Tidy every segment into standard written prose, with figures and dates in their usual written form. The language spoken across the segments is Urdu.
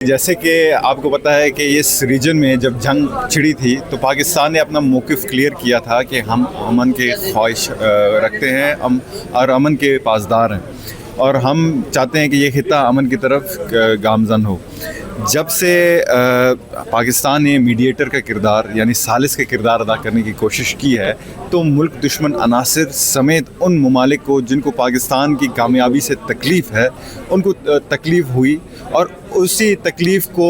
جیسے کہ آپ کو پتہ ہے کہ اس ریجن میں جب جنگ چھڑی تھی تو پاکستان نے اپنا موقف کلیئر کیا تھا کہ ہم امن کے خواہش رکھتے ہیں اور امن کے پاسدار ہیں، اور ہم چاہتے ہیں کہ یہ خطہ امن کی طرف گامزن ہو۔ جب سے پاکستان نے میڈیٹر کا کردار یعنی ثالث کا کردار ادا کرنے کی کوشش کی ہے تو ملک دشمن عناصر سمیت ان ممالک کو جن کو پاکستان کی کامیابی سے تکلیف ہے ان کو تکلیف ہوئی، اور اسی تکلیف کو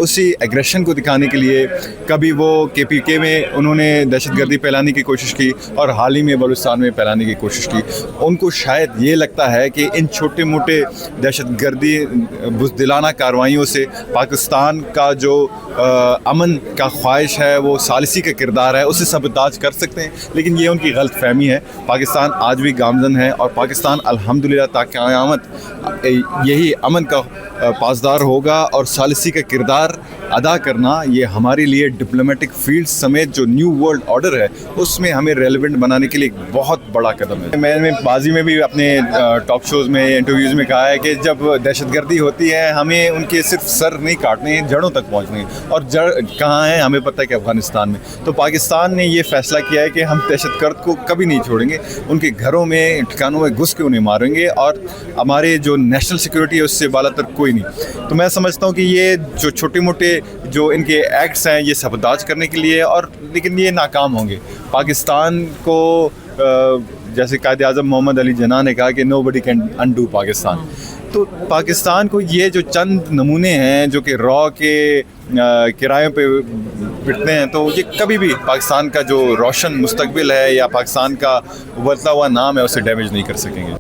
اسی ایگریشن کو دکھانے کے لیے کبھی وہ KPK میں انہوں نے دہشت گردی پھیلانے کی کوشش کی اور حال ہی میں بلوچستان میں پھیلانے کی کوشش کی۔ ان کو شاید یہ لگتا ہے کہ ان چھوٹے موٹے دہشت گردی بزدلانہ کارروائیوں سے پاکستان کا جو امن کا خواہش ہے، وہ ثالثی کا کردار ہے، اسے سبوتاژ کر سکتے ہیں، لیکن یہ ان کی غلط فہمی ہے۔ پاکستان آج بھی گامزن ہے اور پاکستان الحمدللہ تا قیامت یہی امن کا پاسدار ہوگا، اور ثالثی کا کردار ادا کرنا یہ ہمارے لیے ڈپلومیٹک فیلڈ سمیت جو نیو ورلڈ آرڈر ہے اس میں ہمیں ریلیونٹ بنانے کے لیے ایک بہت بڑا قدم ہے۔ میں نے بازی میں بھی اپنے ٹاک شوز میں انٹرویوز میں کہا ہے کہ جب دہشت گردی ہوتی ہے ہمیں ان کے صرف سر نہیں کاٹنے ہیں، جڑوں تک پہنچنے ہیں، اور جڑ کہاں ہیں ہمیں پتہ ہے کہ افغانستان میں۔ تو پاکستان نے یہ فیصلہ کیا ہے کہ ہم دہشت گرد کو کبھی نہیں چھوڑیں گے، ان کے گھروں میں ٹھکانوں میں گھس کے انہیں ماریں گے، اور ہمارے جو نیشنل سیکورٹی ہے اس سے بالا تر کوئی نہیں۔ تو میں سمجھتا ہوں کہ یہ جو چھوٹے موٹے جو ان کے ایکٹس ہیں یہ سبوتاژ کرنے کے لیے، اور لیکن یہ ناکام ہوں گے۔ پاکستان کو جیسے قائد اعظم محمد علی جناح نے کہا کہ نو بڈی کین انڈو پاکستان، تو پاکستان کو یہ جو چند نمونے ہیں جو کہ را کے کرایوں پہ بٹتے ہیں، تو یہ کبھی بھی پاکستان کا جو روشن مستقبل ہے یا پاکستان کا ابھرتا ہوا نام ہے اسے ڈیمیج نہیں کر سکیں گے۔